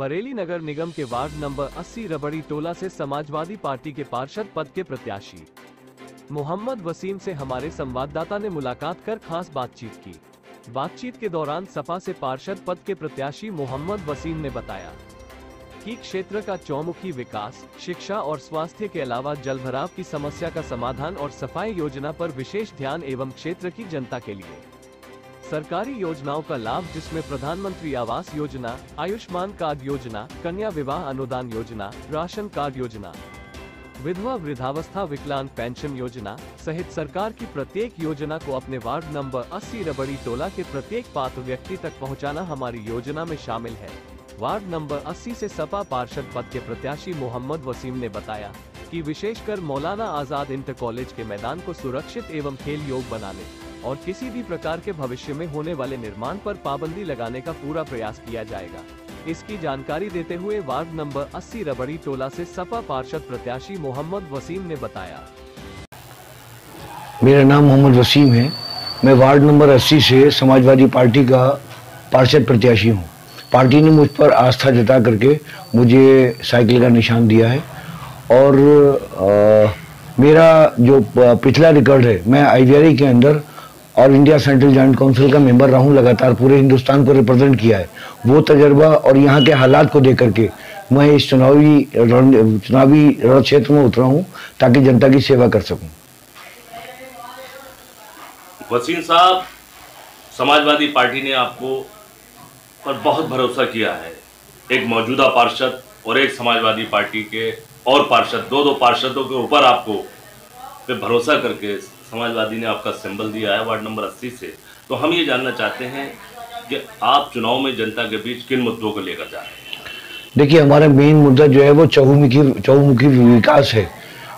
बरेली नगर निगम के ward number 80 रबड़ी टोला से Samajwadi party के पार्षद पद के प्रत्याशी मोहम्मद वसीम से हमारे संवाददाता ने मुलाकात कर खास बातचीत की। बातचीत के दौरान सपा से पार्षद पद के प्रत्याशी मोहम्मद वसीम ने बताया कि क्षेत्र का चौमुखी विकास, शिक्षा और स्वास्थ्य के अलावा जलभराव की समस्या का समाधान और सफाई योजना पर विशेष ध्यान एवं क्षेत्र की जनता के लिए सरकारी योजनाओं का लाभ, जिसमें प्रधानमंत्री आवास योजना, आयुष्मान कार्ड योजना, कन्या विवाह अनुदान योजना, राशन कार्ड योजना, विधवा वृद्धावस्था विकलांग पेंशन योजना सहित सरकार की प्रत्येक योजना को अपने वार्ड नंबर 80 रबड़ी टोला के प्रत्येक पात्र व्यक्ति तक पहुंचाना हमारी योजना में शामिल है। वार्ड नंबर 80 से सपा पार्षद पद के प्रत्याशी मोहम्मद वसीम ने बताया कि विशेषकर मौलाना आजाद इंटर कॉलेज के मैदान को सुरक्षित एवं खेल योग बनाने और किसी भी प्रकार के भविष्य में होने वाले निर्माण पर पाबंदी लगाने का पूरा प्रयास किया जाएगा। इसकी जानकारी देते हुए वार्ड नंबर 80 रबड़ी टोला से सपा पार्षद प्रत्याशी मोहम्मद वसीम ने बताया, मेरा नाम मोहम्मद वसीम है। मैं वार्ड नंबर 80 से समाजवादी पार्टी का पार्षद प्रत्याशी हूँ। पार्टी ने मुझ पर आस्था जता करके मुझे साइकिल का निशान दिया है और मेरा जो पिछला रिकॉर्ड है, मैं IVRE के अंदर और इंडिया सेंट्रल जॉइंट काउंसिल का मेंबर रहा हूँ, लगातार पूरे हिंदुस्तान को रिप्रेजेंट किया है। वो तजर्बा और यहाँ के हालात को देख करके मैं इस चुनावी रण क्षेत्र में उतरा हूँ ताकि जनता की सेवा कर सकूँ। वसीम साहब, समाजवादी पार्टी ने आपको पर बहुत भरोसा किया है। एक मौजूदा पार्षद और एक समाजवादी पार्टी के और पार्षद, दो पार्षदों के ऊपर आपको पे भरोसा करके समाजवादी ने आपका सिंबल दिया है वार्ड नंबर 80 से। तो हम ये जानना चाहते हैं कि आप चुनाव में जनता के बीच किन मुद्दों को लेकर जा रहे हैं? देखिए, हमारा मेन मुद्दा जो है वो चहुमुखी विकास है।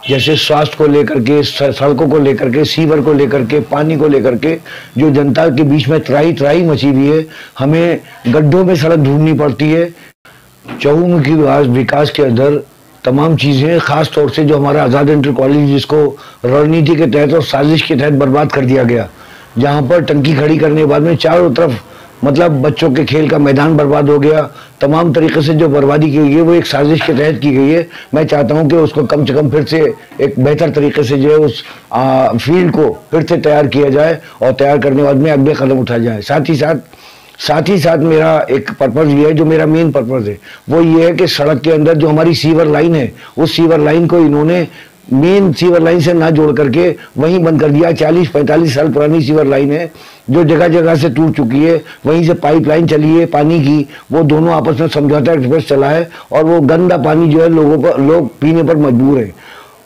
जैसे स्वास्थ्य को लेकर के, सड़कों को लेकर के, सीवर को लेकर के, पानी को लेकर के, जो जनता के बीच में त्राही मची हुई है। हमें गड्ढों में सड़क ढूंढनी पड़ती है। चहुमुखी विकास के अंदर तमाम चीज़ें, खास तौर से जो हमारा आज़ाद इंटर कॉलेज, जिसको रणनीति के तहत और साजिश के तहत बर्बाद कर दिया गया, जहाँ पर टंकी खड़ी करने के बाद में चारों तरफ मतलब बच्चों के खेल का मैदान बर्बाद हो गया। तमाम तरीके से जो बर्बादी की गई है वो एक साजिश के तहत की गई है। मैं चाहता हूं कि उसको कम से कम फिर से एक बेहतर तरीके से जो है उस फील्ड को फिर से तैयार किया जाए और तैयार करने के बाद में अगले कदम उठाए जाए। साथ ही साथ मेरा एक पर्पज़ ये है, जो मेरा मेन पर्पज़ है वो ये है कि सड़क के अंदर जो हमारी सीवर लाइन है, उस सीवर लाइन को इन्होंने मेन सीवर लाइन से ना जोड़ करके वहीं बंद कर दिया। 40-45 साल पुरानी सीवर लाइन है जो जगह जगह से टूट चुकी है। वहीं से पाइपलाइन चली है पानी की, वो दोनों आपस में समझौता एक्सप्रेस चला है और वो गंदा पानी जो है लोग पीने पर मजबूर हैं।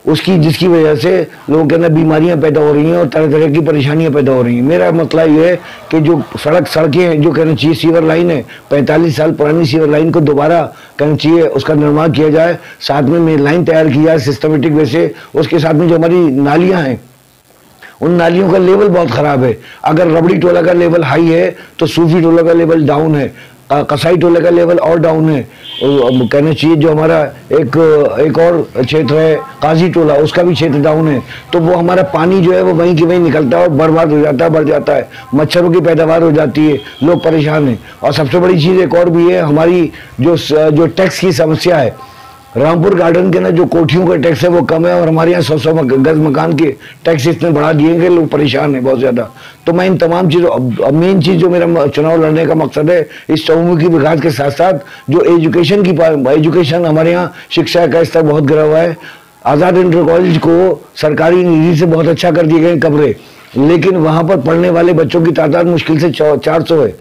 जिसकी वजह से लोगों के अंदर बीमारियां पैदा हो रही हैं और तरह तरह की परेशानियां पैदा हो रही हैं। मेरा मसला ये है कि जो सड़कें हैं, जो कहना चाहिए सीवर लाइन है, 45 साल पुरानी सीवर लाइन को दोबारा कहना चाहिए उसका निर्माण किया जाए। साथ में मेन लाइन तैयार की जाए सिस्टमेटिक वे से। उसके साथ में जो हमारी नालियाँ हैं, उन नालियों का लेवल बहुत ख़राब है। अगर रबड़ी टोला का लेवल हाई है तो सूफी टोला का लेवल डाउन है, कसाई टोले का लेवल और डाउन है। कहना चाहिए जो हमारा एक और क्षेत्र है काजी टोला, उसका भी क्षेत्र डाउन है। तो वो हमारा पानी जो है वो वहीं की वहीं निकलता है और बर्बाद हो जाता है, बढ़ जाता है। मच्छरों की पैदावार हो जाती है, लोग परेशान हैं। और सबसे बड़ी चीज़ एक और भी है, हमारी जो टैक्स की समस्या है। रामपुर गार्डन के ना जो कोठियों का टैक्स है वो कम है और हमारे यहाँ 100 गज मकान के टैक्स इतने बढ़ा दिए कि लोग परेशान हैं बहुत ज़्यादा। तो मैं इन तमाम चीज़ों, मेन चीज़ जो मेरा चुनाव लड़ने का मकसद है, इस चहुमुखी विकास के साथ साथ जो एजुकेशन हमारे यहाँ शिक्षा का स्तर बहुत गिरा हुआ है। आज़ाद इंटर कॉलेज को सरकारी निधि से बहुत अच्छा कर दिए गए कमरे, लेकिन वहाँ पर पढ़ने वाले बच्चों की तादाद मुश्किल से 400 है।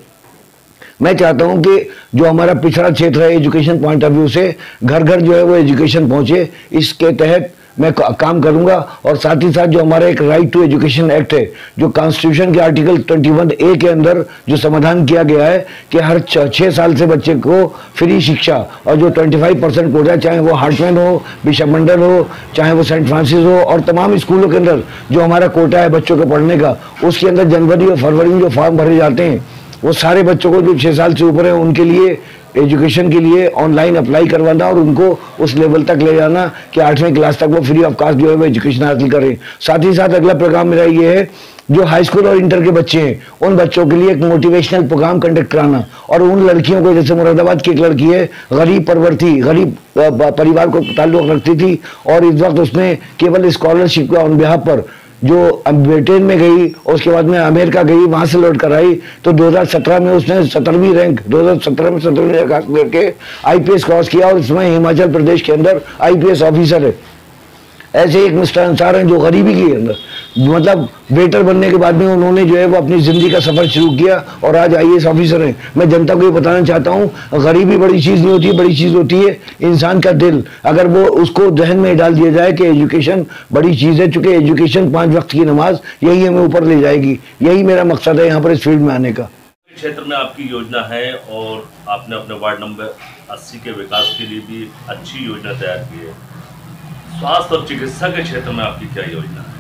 मैं चाहता हूं कि जो हमारा पिछड़ा क्षेत्र है एजुकेशन पॉइंट ऑफ व्यू से घर घर जो है वो एजुकेशन पहुंचे, इसके तहत मैं काम करूंगा। और साथ ही साथ जो हमारा एक राइट टू एजुकेशन एक्ट है, जो कॉन्स्टिट्यूशन के आर्टिकल 21A के अंदर जो समाधान किया गया है कि हर 6 साल से बच्चे को फ्री शिक्षा, और जो 25% कोटा, चाहे वो हार्टमैन हो, बिशप मंडल हो, चाहे वो सेंट फ्रांसिस हो, और तमाम स्कूलों के अंदर जो हमारा कोटा है बच्चों के पढ़ने का, उसके अंदर जनवरी और फरवरी में जो फॉर्म भरे जाते हैं वो सारे बच्चों को जो 6 साल से ऊपर है उनके लिए एजुकेशन के लिए ऑनलाइन अप्लाई करवाना और उनको उस लेवल तक ले जाना कि 8वीं क्लास तक वो फ्री ऑफ कॉस्ट जो है वो एजुकेशन हासिल करें। साथ ही साथ अगला प्रोग्राम मेरा ये है जो हाई स्कूल और इंटर के बच्चे हैं उन बच्चों के लिए एक मोटिवेशनल प्रोग्राम कंडक्ट कराना, और उन लड़कियों को, जैसे मुरादाबाद की एक लड़की है, गरीब परवरती, गरीब परिवार को ताल्लुक रखती थी और इस वक्त उसने केवल स्कॉलरशिप का ऑन बिहाफ पर जो ब्रिटेन में गई और उसके बाद में अमेरिका गई, वहां से लौट कर आई, तो 2017 में उसने 17वीं रैंक 2017 में 17वीं रैंक हासिल करके आईपीएस क्रॉस किया और इसमें हिमाचल प्रदेश के अंदर आईपीएस ऑफिसर है। ऐसे एक मिस्टर अंसार हैं जो गरीबी के अंदर, मतलब वेटर बनने के बाद में उन्होंने जो है वो अपनी जिंदगी का सफर शुरू किया और आज आईएएस ऑफिसर हैं। मैं जनता को ये बताना चाहता हूँ, गरीबी बड़ी चीज नहीं होती, बड़ी चीज होती है इंसान का दिल। अगर वो उसको जहन में डाल दिया जाए कि एजुकेशन बड़ी चीज है, चूंकि एजुकेशन 5 वक्त की नमाज यही हमें ऊपर ले जाएगी, यही मेरा मकसद है यहाँ पर इस फील्ड में आने का। क्षेत्र में आपकी योजना है और आपने अपने वार्ड नंबर 80 के विकास के लिए भी अच्छी योजना तैयार की है। स्वास्थ्य और चिकित्सा के क्षेत्र में आपकी क्या योजना है?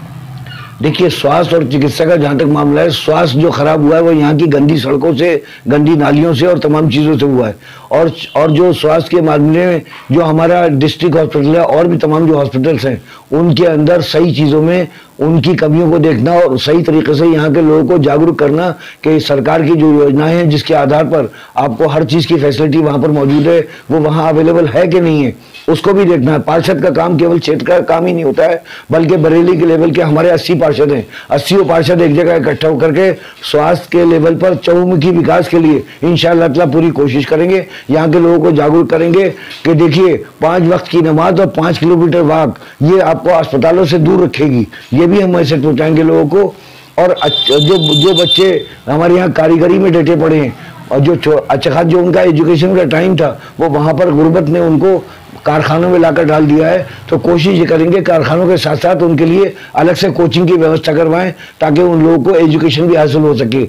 देखिए, स्वास्थ्य और चिकित्सा का जहाँ तक मामला है, स्वास्थ्य जो खराब हुआ है वो यहाँ की गंदी सड़कों से, गंदी नालियों से और तमाम चीज़ों से हुआ है। और जो स्वास्थ्य के मामले में जो हमारा डिस्ट्रिक्ट हॉस्पिटल है और भी तमाम जो हॉस्पिटल्स हैं उनके अंदर सही चीज़ों में उनकी कमियों को देखना और सही तरीके से यहाँ के लोगों को जागरूक करना कि सरकार की जो योजनाएं हैं जिसके आधार पर आपको हर चीज़ की फैसिलिटी वहाँ पर मौजूद है वो वहाँ अवेलेबल है कि नहीं है, उसको भी देखना है। पार्षद का काम केवल क्षेत्र का काम ही नहीं होता है, बल्कि बरेली के लेवल के हमारे 80 पार्षद हैं, 80 पार्षद एक जगह इकट्ठा होकर के स्वास्थ्य के लेवल पर चहुमुखी विकास के लिए इंशाअल्लाह ताला पूरी कोशिश करेंगे, यहाँ के लोगों को जागरूक करेंगे कि देखिए 5 वक्त की नमाज और 5 किलोमीटर वॉक ये आपको अस्पतालों से दूर रखेगी, ये भी हम मैसेज पहुँचाएंगे लोगों को। और जो बच्चे हमारे यहाँ कारीगरी में डटे पड़े हैं और जो अच्छा जो उनका एजुकेशन का टाइम था वो वहाँ पर गुर्बत ने उनको कारखानों में लाकर डाल दिया है, तो कोशिश ये करेंगे कारखानों के साथ साथ उनके लिए अलग से कोचिंग की व्यवस्था करवाएं ताकि उन लोगों को एजुकेशन भी हासिल हो सके।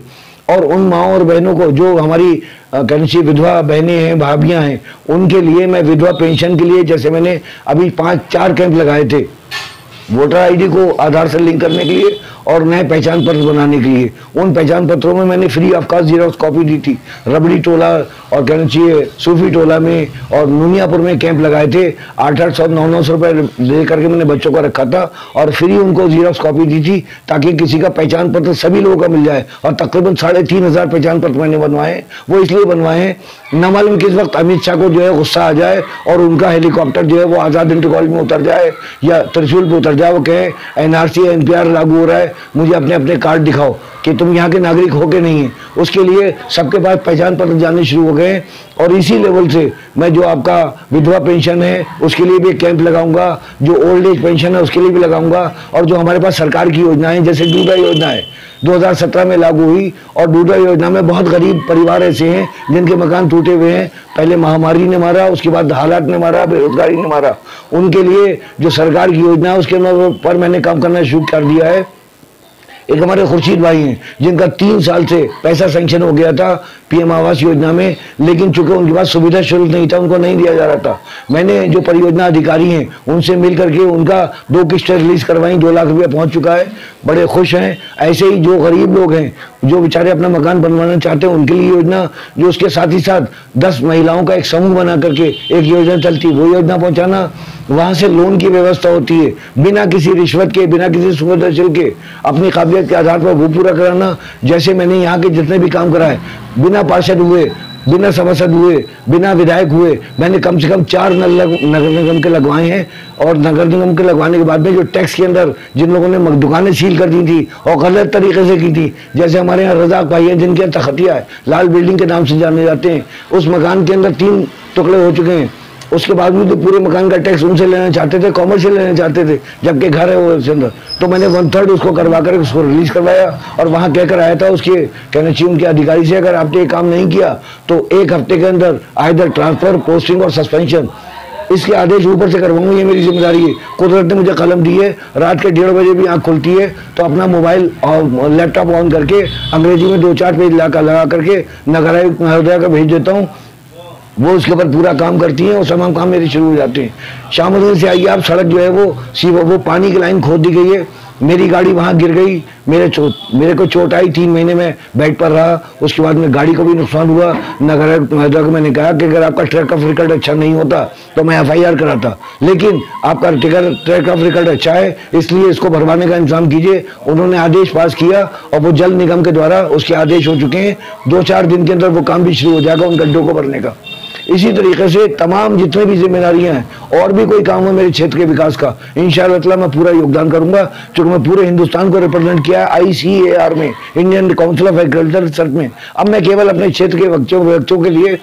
और उन माओ और बहनों को जो हमारी कहना चाहिए विधवा बहनें हैं, भाभियां हैं, उनके लिए मैं विधवा पेंशन के लिए जैसे मैंने अभी 5-4 कैंप लगाए थे वोटर आईडी को आधार से लिंक करने के लिए और नए पहचान पत्र बनाने के लिए। उन पहचान पत्रों में मैंने free of cost xerox copy दी थी। रबड़ी टोला और कहना चाहिए सूफी टोला में और नुनियापुर में कैंप लगाए थे। 800-900 रुपये दे करके मैंने बच्चों को रखा था और फ्री उनको जीरोक्स कॉपी दी थी ताकि किसी का पहचान पत्र सभी लोगों का मिल जाए। और तकरीबन 3500 पहचान पत्र मैंने बनवाए। वो इसलिए बनवाए हैं, न मालूम किस वक्त अमित शाह को जो है गुस्सा आ जाए और उनका हेलीकॉप्टर जो है वो आज़ाद इंटर कॉलेज में उतर जाए या त्रिशूल पे उतर जाए, वो कहे एनआरसी एनपीआर लागू हो रहा है, मुझे अपने अपने कार्ड दिखाओ कि तुम यहाँ के नागरिक हो के नहीं है। उसके लिए सबके पास पहचान पत्र जाने शुरू हो गए और इसी लेवल से मैं जो आपका विधवा पेंशन है उसके लिए भी एक कैंप लगाऊंगा, जो ओल्ड एज पेंशन है उसके लिए भी लगाऊंगा, और जो हमारे पास सरकार की योजनाएं जैसे डूडा योजना है 2017 में लागू हुई और डूडा योजना में बहुत गरीब परिवार ऐसे हैं जिनके मकान टूटे हुए हैं, पहले महामारी ने मारा, उसके बाद हालात ने मारा, बेरोजगारी ने मारा। उनके लिए जो सरकार की योजना है उसके पर मैंने काम करना शुरू कर दिया है। एक हमारे खुर्शीद भाई हैं जिनका 3 साल से पैसा सेंक्शन हो गया था पीएम आवास योजना में, लेकिन चूंकि उनके पास सुविधा शुल्क नहीं था उनको नहीं दिया जा रहा था। मैंने जो परियोजना अधिकारी हैं उनसे मिल करके उनका 2 किस्तें रिलीज करवाई, 2 लाख रुपया पहुंच चुका है, बड़े खुश हैं। ऐसे ही जो गरीब लोग हैं जो बेचारे अपना मकान बनवाना चाहते हैं उनके लिए योजना, जो उसके साथ ही साथ 10 महिलाओं का एक समूह बना करके एक योजना चलती है वो योजना पहुंचाना, वहां से लोन की व्यवस्था होती है बिना किसी रिश्वत के, बिना किसी सुविधा शुल्क के, अपनी काबिलियत के आधार पर वो पूरा कराना। जैसे मैंने यहाँ के जितने भी काम कराए बिना पार्षद हुए, बिना सभासद हुए, बिना विधायक हुए, मैंने कम से कम 4 नगर निगम के लगवाए हैं। और नगर निगम के लगवाने के बाद में जो टैक्स के अंदर जिन लोगों ने दुकानें सील कर दी थी और गलत तरीके से की थी, जैसे हमारे यहाँ रजाक भाई हैं जिनके तखतिया है, लाल बिल्डिंग के नाम से जाने जाते हैं, उस मकान के अंदर 3 टुकड़े हो चुके हैं, उसके बाद भी तो पूरे मकान का टैक्स उनसे लेना चाहते थे, कॉमर्शियल लेना चाहते थे, जबकि घर है वो उसके अंदर। तो मैंने 1/3 उसको करवा कर उसको रिलीज करवाया और वहाँ कहकर आया था उसके कहना चाहिए उनके अधिकारी से, अगर आपने ये काम नहीं किया तो 1 हफ्ते के अंदर आइदर ट्रांसफर, पोस्टिंग और सस्पेंशन, इसके आदेश ऊपर से करवाऊंगा, ये मेरी जिम्मेदारी है। कुदरत ने मुझे कलम दी है, रात के 1:30 बजे भी आँख खुलती है तो अपना मोबाइल और लैपटॉप ऑन करके अंग्रेजी में 2-4 पेज लगा करके नगर आयुक्त महोदया का भेज देता हूँ, वो उसके ऊपर पूरा काम करती हैं और तमाम काम मेरे शुरू हो जाते हैं। शामली से आइए आप, सड़क जो है वो पानी की लाइन खोद दी गई है मेरी गाड़ी वहां गिर गई, मेरे को चोट आई, 3 महीने में बेड पर रहा। उसके बाद में गाड़ी को भी नुकसान हुआ। नगर को मैंने कहा कि अगर आपका ट्रैक ऑफ रिकॉर्ड अच्छा नहीं होता तो मैं FIR कराता, लेकिन आपका ट्रैक ऑफ रिकॉर्ड अच्छा है, इसलिए इसको भरवाने का इंतजाम कीजिए। उन्होंने आदेश पास किया और वो जल निगम के द्वारा उसके आदेश हो चुके हैं। 2-4 दिन के अंदर वो काम भी शुरू हो जाएगा उन गड्ढों को भरने का। इसी तरीके से तमाम जितने भी जिम्मेदारियां हैं और भी कोई काम है मेरे क्षेत्र के विकास का, इंशाअल्लाह मैं पूरा योगदान करूंगा, क्योंकि मैं पूरे हिंदुस्तान को रिप्रेजेंट किया ICAR में, Indian council of agriculture research में। अब मैं केवल अपने क्षेत्र के बच्चों के लिए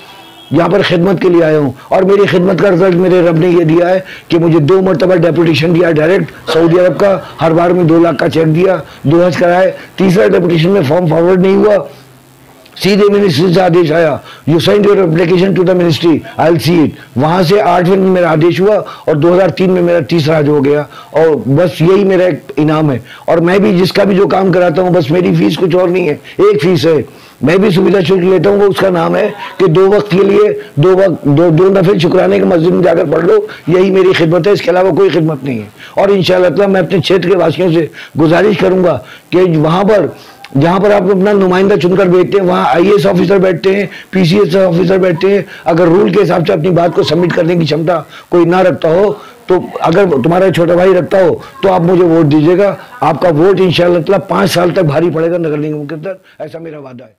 यहाँ पर खिदमत के लिए आया हूँ, और मेरी खिदमत का रिजल्ट मेरे रब ने ये दिया है कि मुझे 2 मरतबा डेपुटेशन दिया डायरेक्ट सऊदी अरब का, हर बार में 2 लाख का चेक दिया, 2 हज कराए। तीसरा डेपुटेशन में फॉर्म फॉरवर्ड नहीं हुआ, सीधे मिनिस्ट्री से आदेश आया, you send your application to the ministry, I will see it. वहां से 8वें में मेरा आदेश हुआ और 2003 में मेरा तीसरा हज हो गया, और बस यही मेरा एक इनाम है। और मैं भी जिसका भी जो काम कराता हूँ, बस मेरी फीस कुछ और नहीं है, एक फीस है। मैं भी सुविधा शुल्क लेता हूँ, वो उसका नाम है कि 2 वक्त के लिए 2 नफिल शुक्राने के मस्जिद में जाकर पढ़ लो, यही मेरी खिदमत है, इसके अलावा कोई खिदमत नहीं है। और इंशाअल्लाह मैं अपने क्षेत्र के वासियों से गुजारिश करूंगा कि वहां पर जहां पर आप अपना नुमाइंदा चुनकर बैठते हैं, वहां IAS ऑफिसर बैठते हैं, PCS ऑफिसर बैठते हैं। अगर रूल के हिसाब से अपनी बात को सबमिट करने की क्षमता कोई ना रखता हो, तो अगर तुम्हारा छोटा भाई रखता हो तो आप मुझे वोट दीजिएगा। आपका वोट इंशाअल्लाह 5 साल तक भारी पड़ेगा नगर निगम के अंदर, ऐसा मेरा वादा है।